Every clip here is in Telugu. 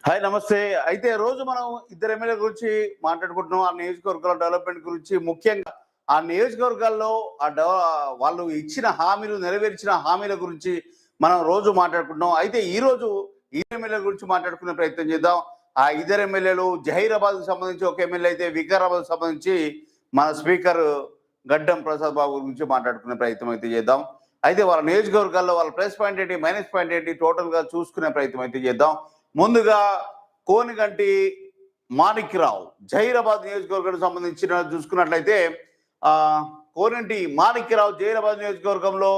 హాయ్ నమస్తే. అయితే రోజు మనం ఇద్దరు ఎమ్మెల్యే గురించి మాట్లాడుకుంటున్నాం. ఆ నియోజకవర్గాల డెవలప్‌మెంట్ గురించి ముఖ్యంగా ఆ నియోజకవర్గాల్లో వాళ్ళు ఇచ్చిన హామీలు నెరవేర్చిన హామీల గురించి మనం రోజు మాట్లాడుకుంటున్నాం. అయితే ఈరోజు ఈ ఎమ్మెల్యే గురించి మాట్లాడుకునే ప్రయత్నం చేద్దాం. ఆ ఇద్దరు ఎమ్మెల్యేలు జహీరాబాద్‌కు సంబంధించి ఒక ఎమ్మెల్యే అయితే వికారాబాద్‌కు సంబంధించి మన స్పీకర్ గడ్డం ప్రసాద్ బాబు గురించి మాట్లాడుకునే ప్రయత్నం అయితే చేద్దాం. అయితే వాళ్ళ నియోజకవర్గాల్లో వాళ్ళ ప్లస్ పాయింట్ ఏంటి, మైనస్ పాయింట్ ఏంటి టోటల్‌గా చూసుకునే ప్రయత్నం అయితే చేద్దాం. ముందుగా కోనిగంటి మాణిక్యరావు జహీరాబాద్ నియోజకవర్గానికి సంబంధించిన చూసుకున్నట్లయితే కోనింటి మాణిక్యరావు జహీరాబాద్ నియోజకవర్గంలో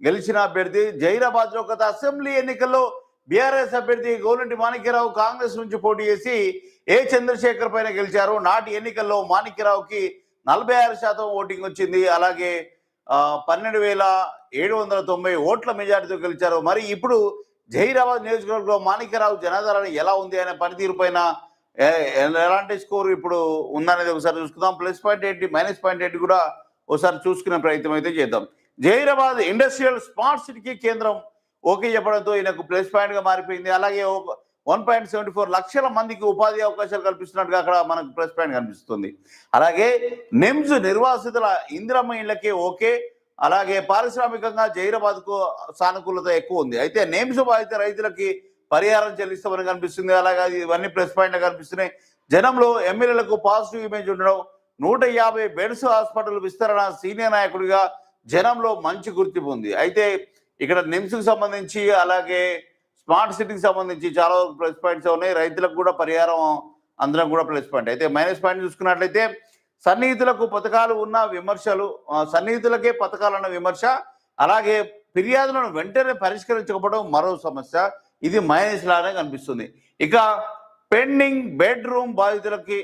గెలిచిన అభ్యర్థి. జహీరాబాద్ లో గత అసెంబ్లీ ఎన్నికల్లో బీఆర్ఎస్ అభ్యర్థి కోనింటి మాణిక్యరావు కాంగ్రెస్ నుంచి పోటీ చేసి ఏ చంద్రశేఖర్ పైన గెలిచారు. నాటి ఎన్నికల్లో మాణిక్యరావుకి 46% ఓటింగ్ వచ్చింది. అలాగే 12,790 ఓట్ల మెజార్టీతో గెలిచారు. మరి ఇప్పుడు జహీరాబాద్ నియోజకవర్గంలో మాణిక్యరావు జనాదరణ ఎలా ఉంది అనే పనితీరు పైన ఎలాంటి స్కోర్ ఇప్పుడు ఉందనేది ఒకసారి చూసుకుందాం. ప్లస్ పాయింట్ ఏంటి, మైనస్ పాయింట్ ఏంటి కూడా ఒకసారి చూసుకునే ప్రయత్నం అయితే చేద్దాం. జహీరాబాద్ ఇండస్ట్రియల్ స్మార్ట్ సిటీకి కేంద్రం ఓకే చెప్పడంతో ఈయనకు ప్లస్ పాయింట్ గా మారిపోయింది. అలాగే 1.74 లక్షల మందికి ఉపాధి అవకాశాలు కల్పిస్తున్నట్టుగా అక్కడ మనకు ప్లస్ పాయింట్ కనిపిస్తుంది. అలాగే నిమ్స్ నిర్వాసితుల ఇందిరమ్మ ఇళ్లకే ఓకే. అలాగే పారిశ్రామికంగా జహీరాబాద్ కు సానుకూలత ఎక్కువ ఉంది. అయితే నేమ్స్ బాధిత రైతులకి పరిహారం చెల్లిస్తామని కనిపిస్తుంది. అలాగే ఇవన్నీ ప్లస్ పాయింట్ కనిపిస్తున్నాయి. జనంలో ఎమ్మెల్యేలకు పాజిటివ్ ఇమేజ్ ఉండడం, 150 బెడ్స్ హాస్పిటల్ విస్తరణ, సీనియర్ నాయకుడిగా జనంలో మంచి గుర్తింపు ఉంది. అయితే ఇక్కడ నిమ్స్ కు సంబంధించి అలాగే స్మార్ట్ సిటీకి సంబంధించి చాలా ప్లస్ పాయింట్స్ ఉన్నాయి. రైతులకు కూడా పరిహారం అందరం కూడా ప్లస్ పాయింట్. అయితే మైనస్ పాయింట్ చూసుకున్నట్లయితే సన్నిహితులకు పథకాలు ఉన్న విమర్శలు, సన్నిహితులకే పథకాలన్న విమర్శ, అలాగే ఫిర్యాదులను వెంటనే పరిష్కరించకపోవడం మరో సమస్య. ఇది మైనస్ లానే కనిపిస్తుంది. ఇక పెండింగ్ బెడ్రూమ్ బాధితులకి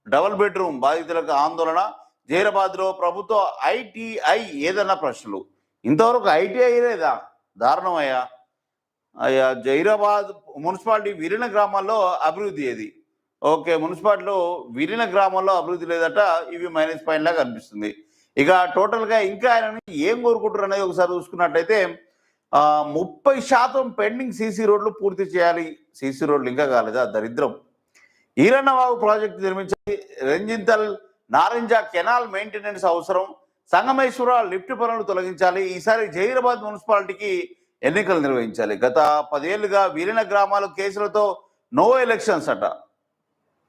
డబుల్ బెడ్రూమ్ బాధితులకు ఆందోళన. జహీరాబాద్ లో ప్రభుత్వ ఐటీఐ ఏదన్నా ప్రశ్నలు. ఇంతవరకు ఐటీఐ లేదా? దారుణమయ్యా. అయ్యా జహీరాబాద్ మున్సిపాలిటీ విలీన గ్రామాల్లో అభివృద్ధి ఏది? ఓకే, మున్సిపాలిటీలో విలీన గ్రామాల్లో అభివృద్ధి లేదట. ఇవి మైనస్ పాయింట్ లాగా కనిపిస్తుంది. ఇక టోటల్ గా ఇంకా ఆయన ఏం కోరుకుంటారు అనేది ఒకసారి చూసుకున్నట్టయితే 30% పెండింగ్ సీసీ రోడ్లు పూర్తి చేయాలి. సీసీ రోడ్లు ఇంకా కాలేదా? దరిద్రం. ఈరన్నవాగు ప్రాజెక్టు నిర్మించాలి. రెంజింతల్ నారింజ కెనాల్ మెయింటెనెన్స్ అవసరం. సంగమేశ్వర లిఫ్ట్ పనులు తొలగించాలి. ఈసారి జహీరాబాద్ మున్సిపాలిటీకి ఎన్నికలు నిర్వహించాలి. గత 10 ఏళ్లుగా విలీన గ్రామాలు కేసులతో నో ఎలక్షన్స్ అట.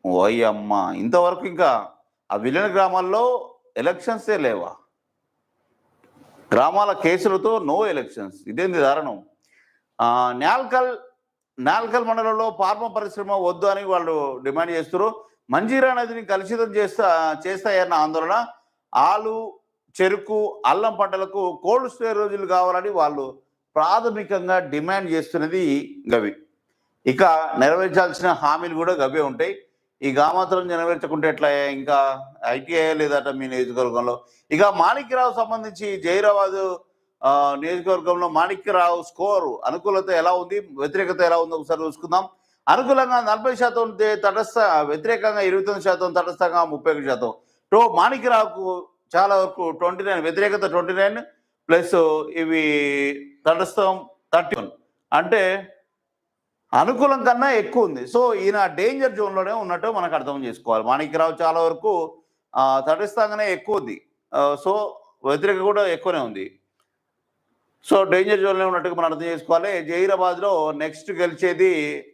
ఓయమ్మ, ఇంతవరకు ఇంకా ఆ విలీన గ్రామాల్లో ఎలక్షన్సే లేవా? గ్రామాల కేసులతో నో ఎలక్షన్స్, ఇదేంది దారుణం. నాల్కల్ మండలంలో ఫార్మా పరిశ్రమ వద్దు అని వాళ్ళు డిమాండ్ చేస్తారు. మంజీరా నదిని కలుషితం చేస్తాయన్న ఆందోళన. ఆలు, చెరుకు, అల్లం పంటలకు కోల్డ్ స్టోరేజీలు కావాలని వాళ్ళు ప్రాథమికంగా డిమాండ్ చేస్తున్నది గవి. ఇక నెరవేర్చాల్సిన హామీలు కూడా గవే ఉంటాయి. ఈ మాత్రం నెరవేర్చకుంటే ఎట్లా? ఇంకా ఐటీఐ లేదట మీ నియోజకవర్గంలో. ఇక మాణిక్యరావు సంబంధించి జహీరాబాద్ నియోజకవర్గంలో మాణిక్యరావు స్కోరు అనుకూలత ఎలా ఉంది, వ్యతిరేకత ఎలా ఉందో ఒకసారి చూసుకుందాం. అనుకూలంగా 40% తటస్థ, వ్యతిరేకంగా 29%, తటస్థంగా 31%. మాణిక్యరావుకు చాలా వరకు 29, వ్యతిరేకత 29 ప్లస్ ఇవి తటస్థం 31, అంటే అనుకూలం కన్నా ఎక్కువ ఉంది. సో ఈయన డేంజర్ జోన్లోనే ఉన్నట్టు మనకు అర్థం చేసుకోవాలి. మాణిక్యరావు చాలా వరకు తటస్థంగానే ఎక్కువ ఉంది. సో వ్యతిరేక కూడా ఎక్కువనే ఉంది. సో డేంజర్ జోన్లో ఉన్నట్టుగా మనం అర్థం చేసుకోవాలి. జహీరాబాద్లో నెక్స్ట్ గెలిచేది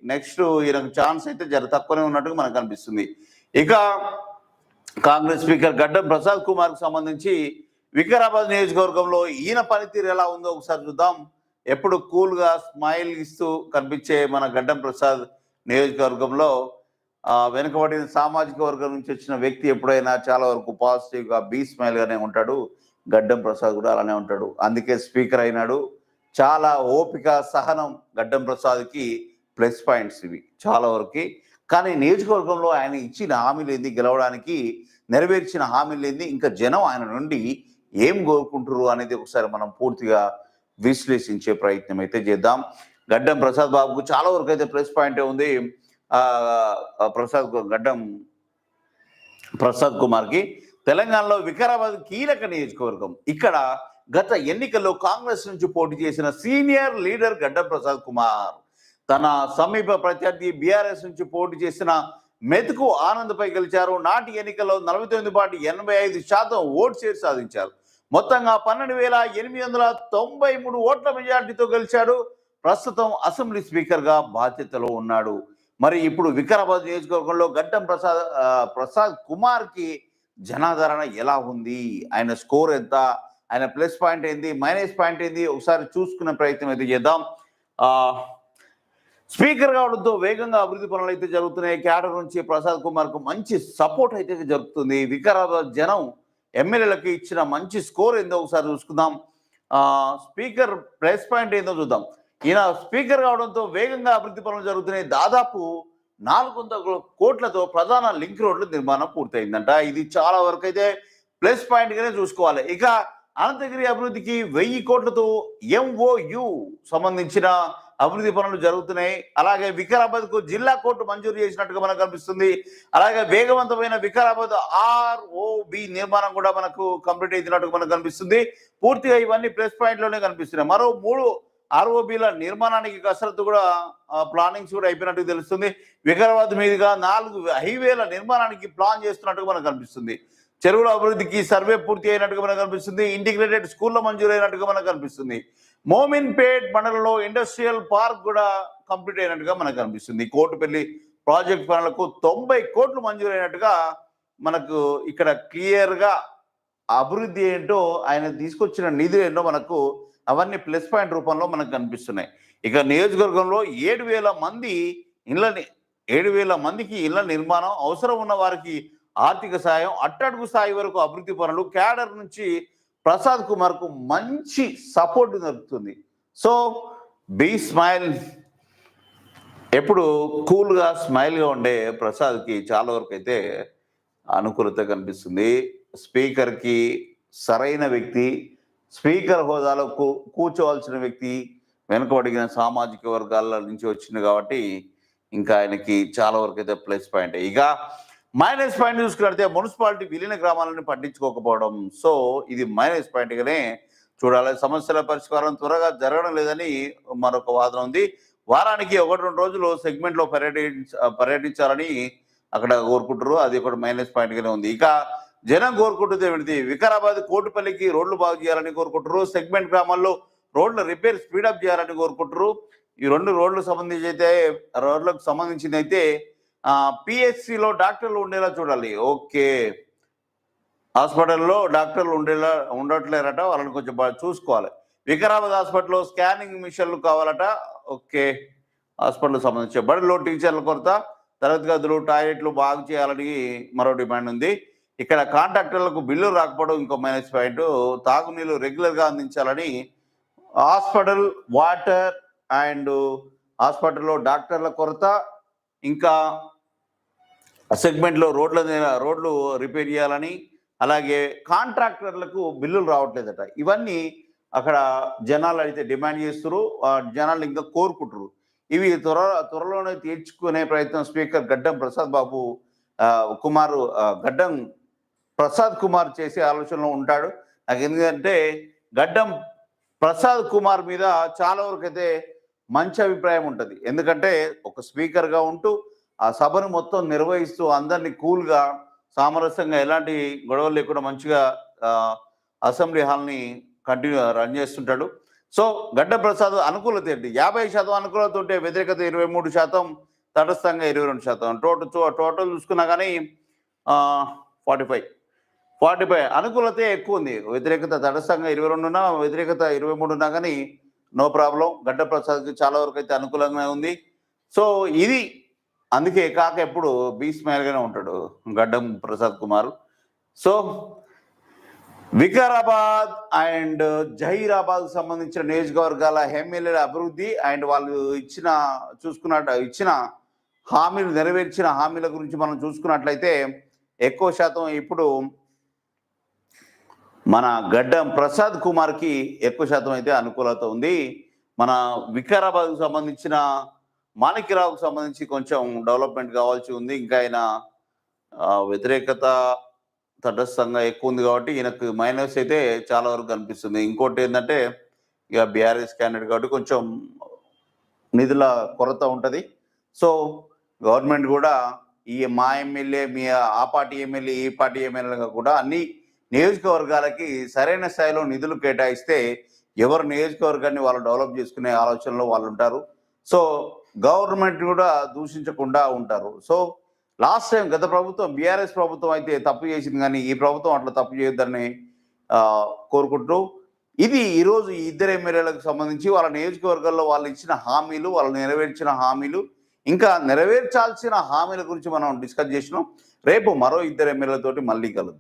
ఈయనకు ఛాన్స్ అయితే తక్కువనే ఉన్నట్టుగా మనకు అనిపిస్తుంది. ఇక కాంగ్రెస్ స్పీకర్ గడ్డం ప్రసాద్ కుమార్కు సంబంధించి వికారాబాద్ నియోజకవర్గంలో ఈయన పనితీరు ఎలా ఉందో ఒకసారి చూద్దాం. ఎప్పుడు కూల్గా స్మైల్ ఇస్తూ కనిపించే మన గడ్డం ప్రసాద్ నియోజకవర్గంలో వెనుకబడిన సామాజిక వర్గం నుంచి వచ్చిన వ్యక్తి ఎప్పుడైనా చాలా వరకు పాజిటివ్గా బీ స్మైల్గానే ఉంటాడు. గడ్డం ప్రసాద్ కూడా అలానే ఉంటాడు. అందుకే స్పీకర్ అయినాడు. చాలా ఓపిక, సహనం గడ్డం ప్రసాద్కి ప్లస్ పాయింట్స్ ఇవి చాలా వరకు. కానీ నియోజకవర్గంలో ఆయన ఇచ్చిన హామీలు ఏంది, గెలవడానికి నెరవేర్చిన హామీలు ఏంది, ఇంకా జనం ఆయన నుండి ఏం కోరుకుంటారు అనేది ఒకసారి మనం పూర్తిగా విశ్లేషించే ప్రయత్నం అయితే చేద్దాం. గడ్డం ప్రసాద్ బాబుకు చాలా వరకు అయితే ప్లస్ పాయింటే ఉంది. గడ్డం ప్రసాద్ కుమార్కి తెలంగాణలో వికారాబాద్ కీలక నియోజకవర్గం. ఇక్కడ గత ఎన్నికల్లో కాంగ్రెస్ నుంచి పోటీ చేసిన సీనియర్ లీడర్ గడ్డం ప్రసాద్ కుమార్ తన సమీప ప్రత్యర్థి బీఆర్ఎస్ నుంచి పోటీ చేసిన మెతుకు ఆనంద్పై గెలిచారు. నాటి ఎన్నికల్లో 49.85% ఓటు షేర్ సాధించారు. మొత్తంగా 12,893 ఓట్ల మెజార్టీతో గెలిచాడు. ప్రస్తుతం అసెంబ్లీ స్పీకర్ గా బాధ్యతలో ఉన్నాడు. మరి ఇప్పుడు వికారాబాద్ నియోజకవర్గంలో గడ్డం ప్రసాద్ కుమార్ కి జనాదరణ ఎలా ఉంది, ఆయన స్కోర్ ఎంత, ఆయన ప్లస్ పాయింట్ ఏంది, మైనస్ పాయింట్ ఏంది, ఒకసారి చూసుకునే ప్రయత్నం అయితే చేద్దాం. స్పీకర్ కావడంతో వేగంగా అభివృద్ధి పనులు అయితే జరుగుతున్నాయి. క్యాడర్ నుంచి ప్రసాద్ కుమార్ కు మంచి సపోర్ట్ అయితే జరుగుతుంది. వికారాబాద్ జనం ఎమ్మెల్యేలకు ఇచ్చిన మంచి స్కోర్ ఏందో ఒకసారి చూసుకుందాం. స్పీకర్ ప్లస్ పాయింట్ ఏందో చూద్దాం. ఈయన స్పీకర్ కావడంతో వేగంగా అభివృద్ధి పనులు జరుగుతున్నాయి. దాదాపు 400 కోట్లతో ప్రధాన లింక్ రోడ్ల నిర్మాణం పూర్తయిందంట. ఇది చాలా వరకు అయితే ప్లస్ పాయింట్ గానే చూసుకోవాలి. ఇక అనంతగిరి అభివృద్ధికి 1000 కోట్లతో MOU సంబంధించిన అభివృద్ధి పనులు జరుగుతున్నాయి. అలాగే వికారాబాద్ కు జిల్లా కోర్టు మంజూరు చేసినట్టుగా మనకు కనిపిస్తుంది. అలాగే వేగవంతమైన వికారాబాద్ ROB నిర్మాణం కూడా మనకు కంప్లీట్ అయినట్టుగా మనకు కనిపిస్తుంది. పూర్తిగా ఇవన్నీ ప్లస్ పాయింట్ లోనే కనిపిస్తున్నాయి. మరో 3 ROBల నిర్మాణానికి కసరత్తు కూడా ప్లానింగ్స్ కూడా అయిపోయినట్టు తెలుస్తుంది. వికారాబాద్ మీదుగా 4 హైవేల నిర్మాణానికి ప్లాన్ చేస్తున్నట్టుగా మనకు కనిపిస్తుంది. చెరువుల అభివృద్ధికి సర్వే పూర్తి అయినట్టుగా మనకు కనిపిస్తుంది. ఇంటిగ్రేటెడ్ స్కూళ్ళ మంజూరు అయినట్టుగా మనకు కనిపిస్తుంది. మోమిన్పేట్ మండలంలో ఇండస్ట్రియల్ పార్క్ కూడా కంప్లీట్ అయినట్టుగా మనకు కనిపిస్తుంది. కోటిపల్లి ప్రాజెక్ట్ పనులకు 90 కోట్లు మంజూరు అయినట్టుగా మనకు ఇక్కడ క్లియర్ గా అభివృద్ధి ఏంటో, ఆయన తీసుకొచ్చిన నిధులు ఏంటో మనకు అవన్నీ ప్లస్ పాయింట్ రూపంలో మనకు కనిపిస్తున్నాయి. ఇక నియోజకవర్గంలో 7,000 మందికి ఇళ్ల నిర్మాణం, అవసరం ఉన్న వారికి ఆర్థిక సాయం, అట్టడుగు స్థాయి వరకు అభివృద్ధి పనులు, క్యాడర్ నుంచి ప్రసాద్ కుమార్ కు మంచి సపోర్ట్ దొరుకుతుంది. సో బీ స్మైల్, ఎప్పుడు కూల్గా స్మైల్గా ఉండే ప్రసాద్కి చాలా వరకు అయితే అనుకూలత కనిపిస్తుంది. స్పీకర్కి సరైన వ్యక్తి, స్పీకర్ హోదాలో కూర్చోవాల్సిన వ్యక్తి, వెనుకబడిన సామాజిక వర్గాల నుంచి వచ్చింది కాబట్టి ఇంకా ఆయనకి చాలా వరకు అయితే ప్లస్ పాయింట్. ఇక మైనస్ పాయింట్ చూసుకుంటే మున్సిపాలిటీ విలీన గ్రామాలను పట్టించుకోకపోవడం. సో ఇది మైనస్ పాయింట్ గానే చూడాలి. సమస్యల పరిష్కారం త్వరగా జరగడం లేదని మరొక వాదన ఉంది. వారానికి 1-2 రోజులు సెగ్మెంట్ లో పర్యటించాలని అక్కడ కోరుకుంటారు. అది ఒకటి మైనస్ పాయింట్ గానే ఉంది. ఇక జనం కోరుకుంటుంది ఏమిటి, వికారాబాద్ కోటిపల్లికి రోడ్లు బాగు చేయాలని కోరుకుంటారు. సెగ్మెంట్ గ్రామాల్లో రోడ్ల రిపేర్ స్పీడప్ చేయాలని కోరుకుంటారు. ఈ 2 రోడ్లకు సంబంధించింది అయితే PHCలో డాక్టర్లు ఉండేలా చూడాలి. ఓకే, హాస్పిటల్లో డాక్టర్లు ఉండట్లేరట, వాళ్ళని కొంచెం చూసుకోవాలి. వికారాబాద్ హాస్పిటల్లో స్కానింగ్ మిషన్లు కావాలట. ఓకే, హాస్పిటల్ సంబంధించి బడిలో టీచర్ల కొరత, తరగతి గదులు, టాయిలెట్లు బాగు చేయాలని మరో డిమాండ్ ఉంది. ఇక్కడ కాంట్రాక్టర్లకు బిల్లు రాకపోవడం ఇంకో మైనస్ పాయింట్. తాగునీళ్ళు రెగ్యులర్గా అందించాలని, హాస్పిటల్ వాటర్ అండ్ హాస్పిటల్లో డాక్టర్ల కొరత, ఇంకా సెగ్మెంట్లో రోడ్లు రిపేర్ చేయాలని, అలాగే కాంట్రాక్టర్లకు బిల్లులు రావట్లేదట. ఇవన్నీ అక్కడ జనాలు అయితే డిమాండ్ చేస్తున్నారు, జనాలు ఇంకా కోరుకుంటారు. ఇవి త్వరలోనే తీర్చుకునే ప్రయత్నం స్పీకర్ గడ్డం ప్రసాద్ కుమార్ చేసే ఆలోచనలో ఉంటాడు. నాకు ఎందుకంటే గడ్డం ప్రసాద్ కుమార్ మీద చాలా వరకు అయితే మంచి అభిప్రాయం ఉంటుంది. ఎందుకంటే ఒక స్పీకర్గా ఉంటూ ఆ సభను మొత్తం నిర్వహిస్తూ అందరినీ కూల్గా, సామరస్యంగా, ఎలాంటి గొడవలు లేకుండా మంచిగా అసెంబ్లీ హాల్ని రన్ చేస్తుంటాడు. సో గడ్డ ప్రసాద్ అనుకూలత ఏంటి, 50% అనుకూలత ఉంటే వ్యతిరేకత 23%, తటస్థంగా 22%. టోటల్ చూసుకున్నా కానీ 45 అనుకూలతే ఎక్కువ ఉంది. వ్యతిరేకత తటస్థంగా 22 ఉన్నా, వ్యతిరేకత 23 ఉన్నా కానీ నో ప్రాబ్లం. గడ్డ ప్రసాద్కి చాలా వరకు అయితే అనుకూలంగా ఉంది. సో ఇది అందుకే కాక ఎప్పుడు బీ స్మైల్గానే ఉంటాడు గడ్డం ప్రసాద్ కుమార్. సో వికారాబాద్ అండ్ జహీరాబాద్ సంబంధించిన నియోజకవర్గాల ఎమ్మెల్యేల అభివృద్ధి అండ్ వాళ్ళు ఇచ్చిన హామీలు, నెరవేర్చిన హామీల గురించి మనం చూసుకున్నట్లయితే ఎక్కువ శాతం ఇప్పుడు మన గడ్డం ప్రసాద్ కుమార్కి ఎక్కువ శాతం అయితే అనుకూలత ఉంది. మన వికారాబాద్కు సంబంధించిన మాణిక్యరావుకు సంబంధించి కొంచెం డెవలప్మెంట్ కావాల్సి ఉంది. ఇంకా ఆయన వ్యతిరేకత తటస్థంగా ఎక్కువ ఉంది కాబట్టి ఈయనకు మైనస్ అయితే చాలా వరకు కనిపిస్తుంది. ఇంకోటి ఏంటంటే ఇక బీఆర్ఎస్ క్యాండిడేట్ కాబట్టి కొంచెం నిధుల కొరత ఉంటుంది. సో గవర్నమెంట్ కూడా ఈ మా ఎమ్మెల్యే మీ ఆ పార్టీ ఎమ్మెల్యే ఈ పార్టీ ఎమ్మెల్యేలుగా కూడా అన్ని నియోజకవర్గాలకి సరైన స్థాయిలో నిధులు కేటాయిస్తే ఎవరు నియోజకవర్గాన్ని వాళ్ళు డెవలప్ చేసుకునే ఆలోచనలో వాళ్ళు ఉంటారు. సో గవర్నమెంట్ కూడా దూషించకుండా ఉంటారు. సో లాస్ట్ టైం గత ప్రభుత్వం బీఆర్ఎస్ ప్రభుత్వం అయితే తప్పు చేసింది, కానీ ఈ ప్రభుత్వం అట్లా తప్పు చేయొద్దని కోరుకుంటూ ఇది ఈరోజు ఈ ఇద్దరు ఎమ్మెల్యేలకు సంబంధించి వాళ్ళ నియోజకవర్గాల్లో వాళ్ళు ఇచ్చిన హామీలు, వాళ్ళు నెరవేర్చిన హామీలు, ఇంకా నెరవేర్చాల్సిన హామీల గురించి మనం డిస్కస్ చేసినాం. రేపు మరో ఇద్దరు ఎమ్మెల్యేలతోటి మళ్ళీ కలుద్దాం.